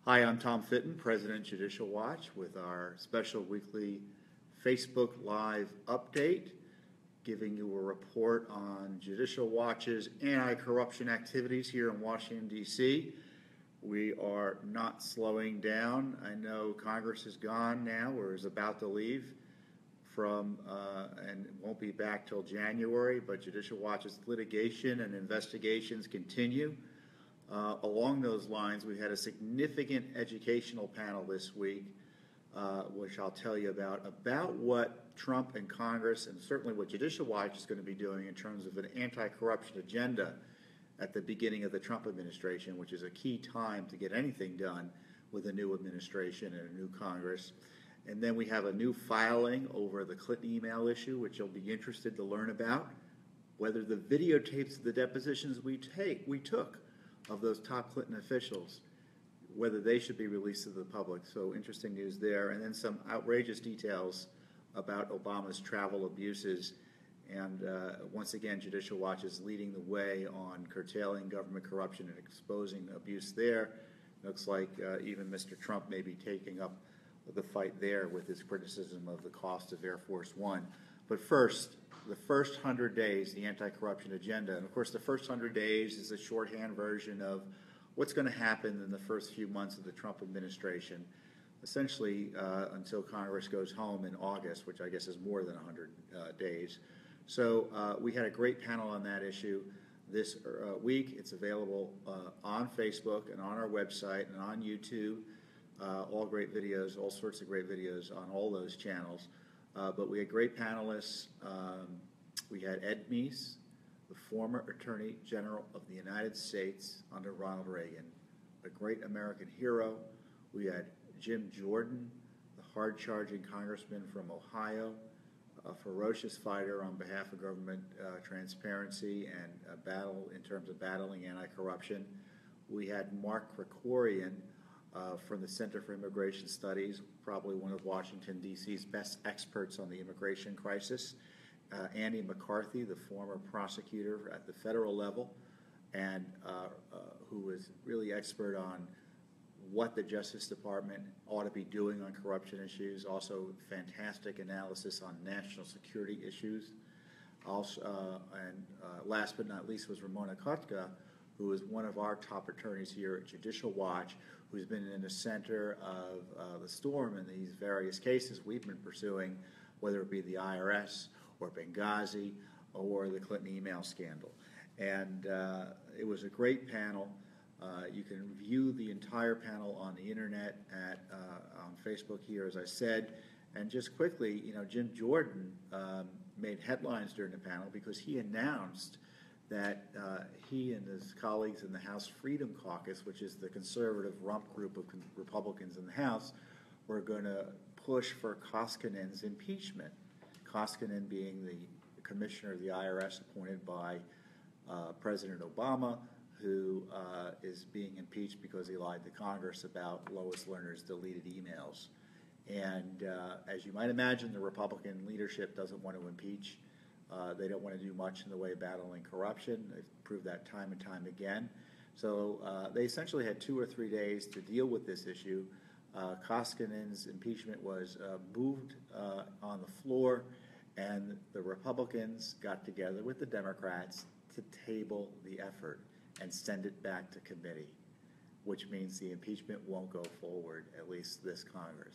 Hi, I'm Tom Fitton, President Judicial Watch, with our special weekly Facebook Live update, giving you a report on Judicial Watch's anti-corruption activities here in Washington, D.C. We are not slowing down. I know Congress is gone now, or is about to leave and won't be back till January, but Judicial Watch's litigation and investigations continue. Along those lines, we had a significant educational panel this week, which I'll tell you about what Trump and Congress, and certainly what Judicial Watch is going to be doing in terms of an anti-corruption agenda at the beginning of the Trump administration, which is a key time to get anything done with a new administration and a new Congress. And then we have a new filing over the Clinton email issue, which you'll be interested to learn about, whether the videotapes of the depositions we took of those top Clinton officials, whether they should be released to the public. So interesting news there. And then some outrageous details about Obama's travel abuses. And once again, Judicial Watch is leading the way on curtailing government corruption and exposing abuse there. Looks like even Mr. Trump may be taking up the fight there with his criticism of the cost of Air Force One. But first, the first 100 days, the anti-corruption agenda. And of course, the first 100 days is a shorthand version of what's going to happen in the first few months of the Trump administration, essentially until Congress goes home in August, which I guess is more than 100 days. So we had a great panel on that issue this week. It's available on Facebook and on our website and on YouTube. All great videos, all sorts of great videos on all those channels. But we had great panelists. We had Ed Meese, the former Attorney General of the United States under Ronald Reagan, a great American hero. We had Jim Jordan, the hard-charging congressman from Ohio, a ferocious fighter on behalf of government transparency and a battle in terms of battling anti-corruption. We had Mark Krikorian from the Center for Immigration Studies, probably one of Washington, D.C.'s best experts on the immigration crisis. Andy McCarthy, the former prosecutor at the federal level, and who is really expert on what the Justice Department ought to be doing on corruption issues. Also, fantastic analysis on national security issues. Also, last but not least was Ramona Kotka, who is one of our top attorneys here at Judicial Watch, who's been in the center of the storm in these various cases we've been pursuing, whether it be the IRS or Benghazi or the Clinton email scandal. And it was a great panel. You can view the entire panel on the internet on Facebook here, as I said. And just quickly, you know, Jim Jordan made headlines during the panel because he announced that he and his colleagues in the House Freedom Caucus, which is the conservative rump group of Republicans in the House, were going to push for Koskinen's impeachment. Koskinen being the commissioner of the IRS appointed by President Obama, who is being impeached because he lied to Congress about Lois Lerner's deleted emails. And as you might imagine, the Republican leadership doesn't want to impeach. They don't want to do much in the way of battling corruption. They've proved that time and time again. So they essentially had 2 or 3 days to deal with this issue. Koskinen's impeachment was moved on the floor, and the Republicans got together with the Democrats to table the effort and send it back to committee, which means the impeachment won't go forward, at least this Congress.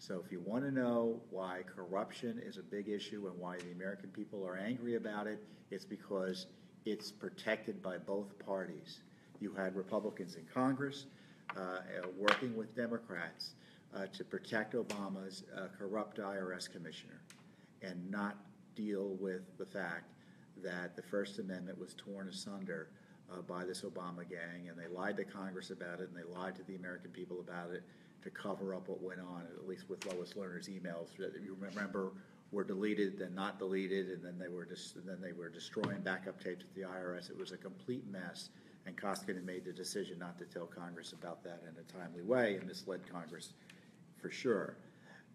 So if you want to know why corruption is a big issue and why the American people are angry about it, it's because it's protected by both parties. You had Republicans in Congress working with Democrats to protect Obama's corrupt IRS commissioner and not deal with the fact that the First Amendment was torn asunder by this Obama gang, and they lied to Congress about it, and they lied to the American people about it to cover up what went on, at least with Lois Lerner's emails that you remember were deleted, then not deleted, and then they were destroying backup tapes at the IRS. It was a complete mess, and Koskinen made the decision not to tell Congress about that in a timely way, and misled Congress for sure.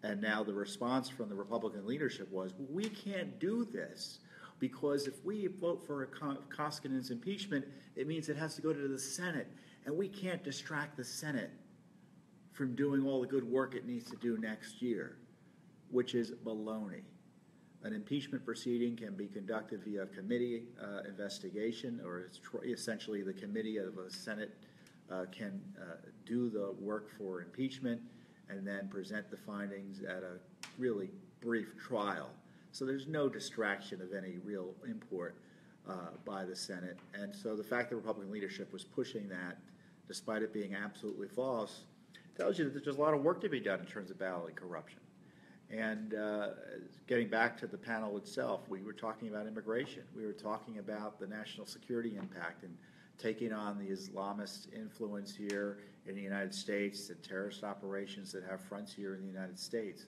And now the response from the Republican leadership was, we can't do this because if we vote for Koskinen's impeachment, it means it has to go to the Senate, and we can't distract the Senate from doing all the good work it needs to do next year, which is baloney. An impeachment proceeding can be conducted via committee investigation, or it's essentially the committee of a Senate can do the work for impeachment and then present the findings at a really brief trial. So there's no distraction of any real import by the Senate. And so the fact that Republican leadership was pushing that, despite it being absolutely false, tells you that there's a lot of work to be done in terms of battling corruption. And getting back to the panel itself, we were talking about immigration. We were talking about the national security impact and taking on the Islamist influence here in the United States, the terrorist operations that have fronts here in the United States.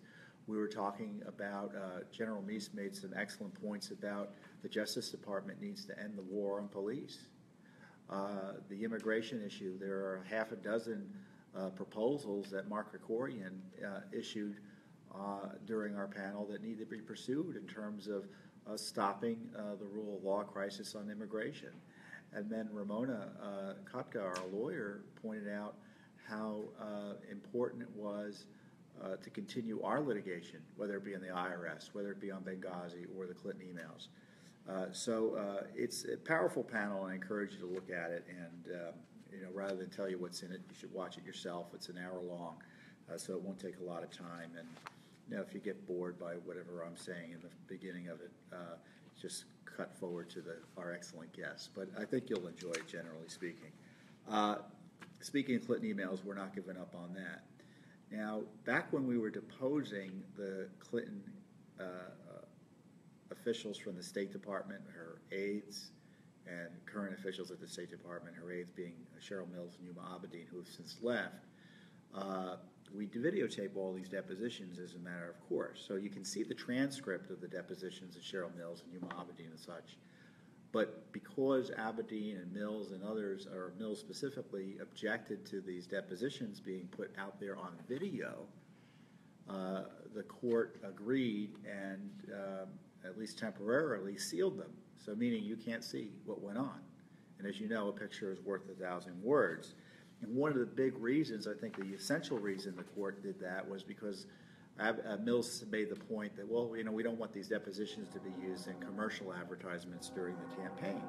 We were talking about, General Meese made some excellent points about the Justice Department needs to end the war on police. The immigration issue, there are half a dozen proposals that Mark Krikorian issued during our panel that need to be pursued in terms of stopping the rule of law crisis on immigration. And then Ramona Kotka, our lawyer, pointed out how important it was to continue our litigation, whether it be in the IRS, whether it be on Benghazi or the Clinton emails. So it's a powerful panel, and I encourage you to look at it. And rather than tell you what's in it, you should watch it yourself. It's an hour long, so it won't take a lot of time. And if you get bored by whatever I'm saying in the beginning of it, just cut forward to our excellent guests. But I think you'll enjoy it, generally speaking. Speaking of Clinton emails, we're not giving up on that. Now, back when we were deposing the Clinton officials from the State Department, her aides, and current officials at the State Department, her aides being Cheryl Mills and Yuma Abedin, who have since left, we videotape all these depositions as a matter of course. So you can see the transcript of the depositions of Cheryl Mills and Yuma Abedin and such. But because Abedin and Mills and others, or Mills specifically, objected to these depositions being put out there on video, the court agreed and at least temporarily sealed them. So meaning you can't see what went on. And as you know, a picture is worth 1,000 words. And one of the big reasons, I think the essential reason the court did that was because Mills made the point that, well, we don't want these depositions to be used in commercial advertisements during the campaign.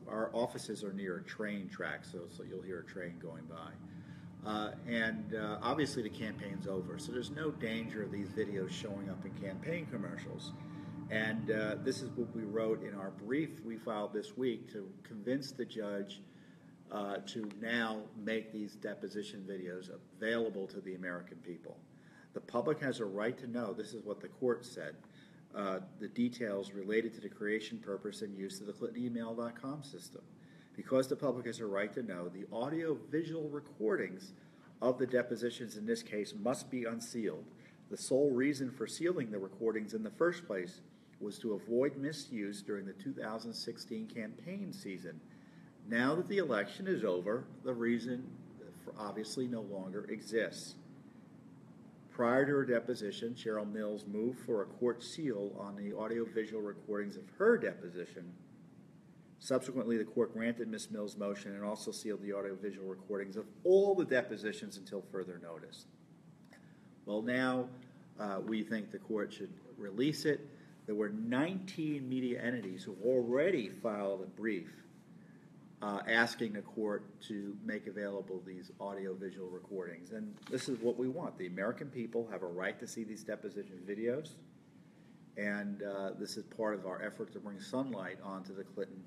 Our offices are near a train track, so you'll hear a train going by. And obviously the campaign's over, so there's no danger of these videos showing up in campaign commercials. And this is what we wrote in our brief we filed this week to convince the judge to now make these deposition videos available to the American people. The public has a right to know, this is what the court said, the details related to the creation, purpose, and use of the ClintonEmail.com system. Because the public has a right to know, the audio-visual recordings of the depositions in this case must be unsealed. The sole reason for sealing the recordings in the first place was to avoid misuse during the 2016 campaign season. Now that the election is over, the reason obviously no longer exists. Prior to her deposition, Cheryl Mills moved for a court seal on the audio-visual recordings of her deposition. Subsequently, the court granted Ms. Mills' motion and also sealed the audio-visual recordings of all the depositions until further notice. Well, now we think the court should release it. There were 19 media entities who already filed a brief asking the court to make available these audio-visual recordings. And this is what we want. The American people have a right to see these deposition videos, and this is part of our effort to bring sunlight onto the Clinton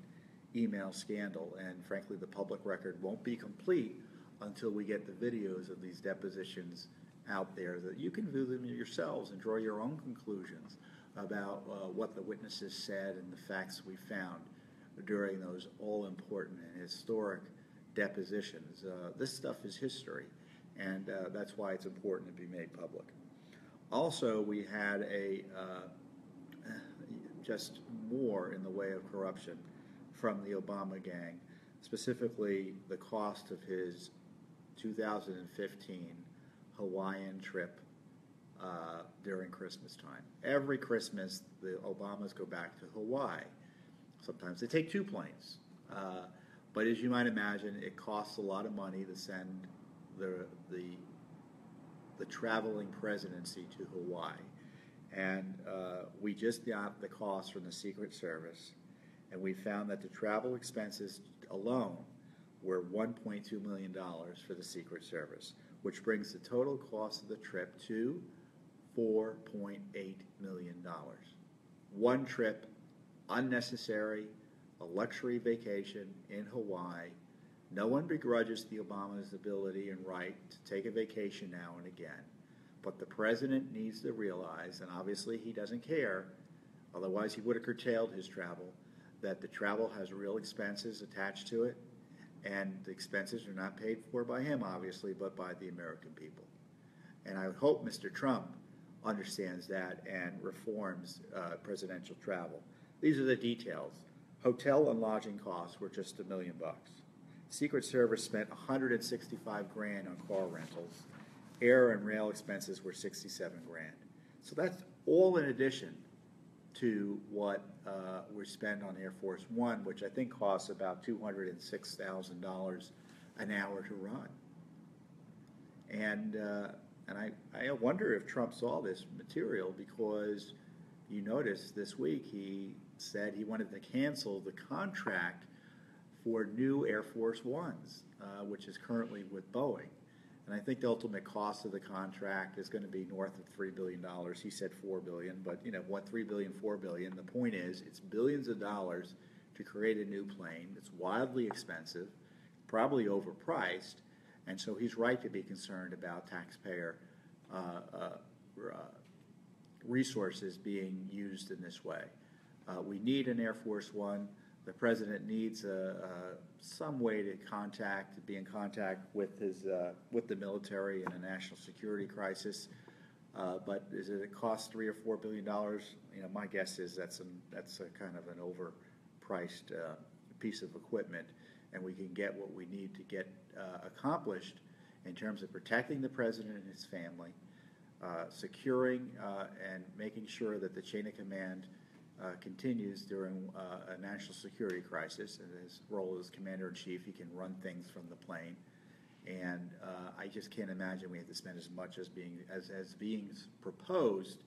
email scandal. And frankly, the public record won't be complete until we get the videos of these depositions out there, that you can view them yourselves and draw your own conclusions about what the witnesses said and the facts we found during those all-important and historic depositions. This stuff is history, and that's why it's important to be made public. Also, we had just more in the way of corruption from the Obama gang, specifically the cost of his 2015 Hawaiian trip during Christmas time. Every Christmas, the Obamas go back to Hawaii. Sometimes they take 2 planes. But as you might imagine, it costs a lot of money to send the the traveling presidency to Hawaii. And we just got the cost from the Secret Service, and we found that the travel expenses alone were $1.2 million for the Secret Service, which brings the total cost of the trip to $4.8 million. One trip, unnecessary, a luxury vacation in Hawaii. No one begrudges the Obama's ability and right to take a vacation now and again. But the president needs to realize, and obviously he doesn't care, otherwise he would have curtailed his travel, that the travel has real expenses attached to it, and the expenses are not paid for by him, obviously, but by the American people. And I hope Mr. Trump understands that and reforms presidential travel. These are the details. Hotel and lodging costs were just $1 million. Secret Service spent $165 grand on car rentals. Air and rail expenses were $67 grand. So that's all in addition to what we spend on Air Force One, which I think costs about $206,000 an hour to run. And I wonder if Trump saw this material, because you notice this week he said he wanted to cancel the contract for new Air Force Ones, which is currently with Boeing. And I think the ultimate cost of the contract is going to be north of $3 billion. He said $4 billion, but what, $3 billion, $4 billion? The point is, it's billions of dollars to create a new plane. It's wildly expensive, probably overpriced, and so he's right to be concerned about taxpayer resources being used in this way. We need an Air Force One. The president needs some way to be in contact with the military in a national security crisis. But is it cost $3 or $4 billion? My guess is that's a kind of an overpriced piece of equipment, and we can get what we need to get accomplished in terms of protecting the president and his family, securing and making sure that the chain of command continues during a national security crisis. In his role as commander-in-chief, he can run things from the plane, and I just can't imagine we have to spend as much as being proposed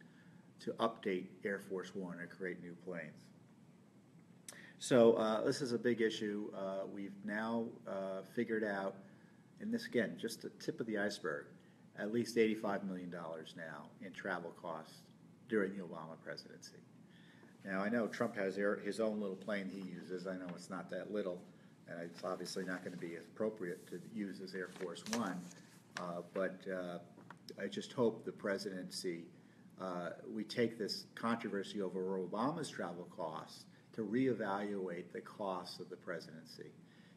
to update Air Force One and create new planes. So this is a big issue. We've now figured out, and this again, just the tip of the iceberg, at least $85 million now in travel costs during the Obama presidency. Now, I know Trump has his own little plane he uses. I know it's not that little, and it's obviously not going to be appropriate to use as Air Force One, but I just hope the presidency, we take this controversy over Obama's travel costs to reevaluate the costs of the presidency.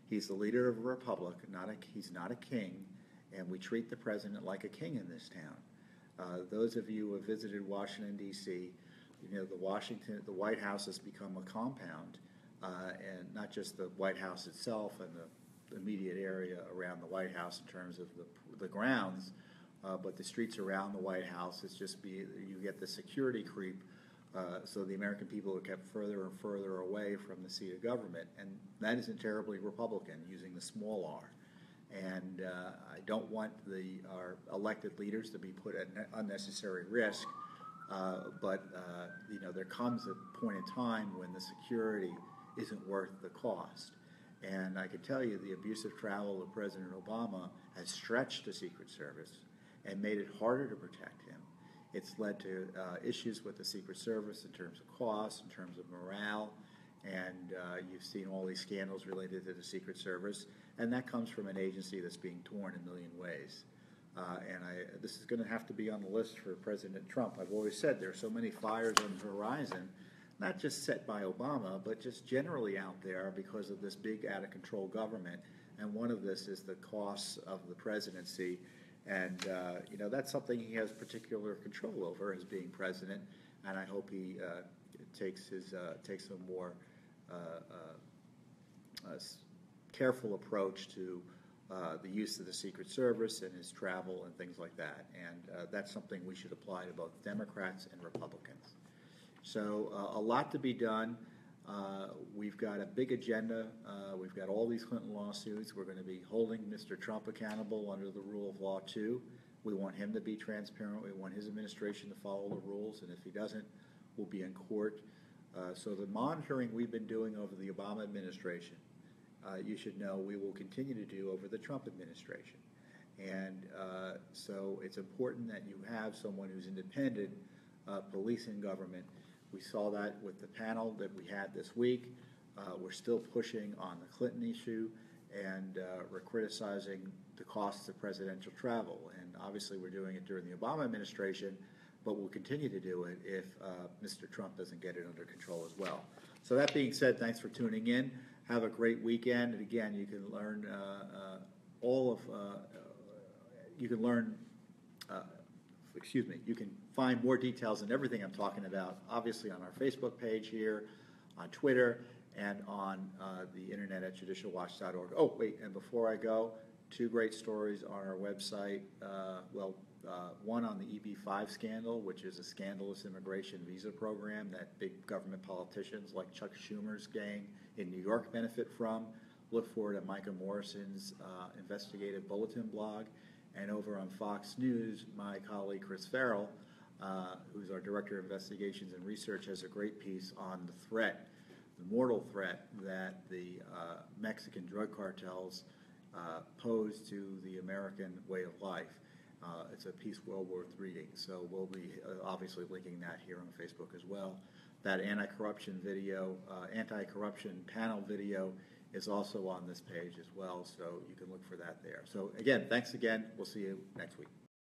He's the leader of a republic, he's not a king, and we treat the president like a king in this town. Those of you who have visited Washington, D.C., the White House has become a compound, and not just the White House itself and the immediate area around the White House in terms of the grounds, but the streets around the White House. You get the security creep, so the American people are kept further and further away from the seat of government, and that isn't terribly Republican, using the small r. And I don't want our elected leaders to be put at unnecessary risk. But there comes a point in time when the security isn't worth the cost. And I can tell you the abusive travel of President Obama has stretched the Secret Service and made it harder to protect him. It's led to issues with the Secret Service in terms of costs, in terms of morale, and you've seen all these scandals related to the Secret Service, and that comes from an agency that's being torn a million ways. This is going to have to be on the list for President Trump. I've always said there are so many fires on the horizon, not just set by Obama, but just generally out there because of this big out-of-control government. And one of this is the costs of the presidency. And, that's something he has particular control over as being president. And I hope he takes a more careful approach to the use of the Secret Service and his travel and things like that. And that's something we should apply to both Democrats and Republicans. So a lot to be done. We've got a big agenda. We've got all these Clinton lawsuits. We're going to be holding Mr. Trump accountable under the rule of law too. We want him to be transparent. We want his administration to follow the rules, and if he doesn't, we'll be in court. So the monitoring we've been doing over the Obama administration, you should know we will continue to do over the Trump administration. And so it's important that you have someone who's independent, policing government. We saw that with the panel that we had this week. We're still pushing on the Clinton issue, and we're criticizing the costs of presidential travel. And obviously we're doing it during the Obama administration, but we'll continue to do it if Mr. Trump doesn't get it under control as well. So that being said, thanks for tuning in. Have a great weekend. And again, you can learn you can find more details and everything I'm talking about, obviously on our Facebook page here, on Twitter, and on the internet at judicialwatch.org. Oh, wait, and before I go, 2 great stories on our website. One on the EB-5 scandal, which is a scandalous immigration visa program that big government politicians like Chuck Schumer's gang in New York benefit from. Look forward to Micah Morrison's investigative bulletin blog. And over on Fox News, my colleague Chris Farrell, who's our Director of Investigations and Research, has a great piece on the threat, the mortal threat that the Mexican drug cartels pose to the American way of life. It's a piece well worth reading, so we'll be obviously linking that here on Facebook as well. That anti-corruption panel video is also on this page as well, so you can look for that there. So again, thanks again. We'll see you next week.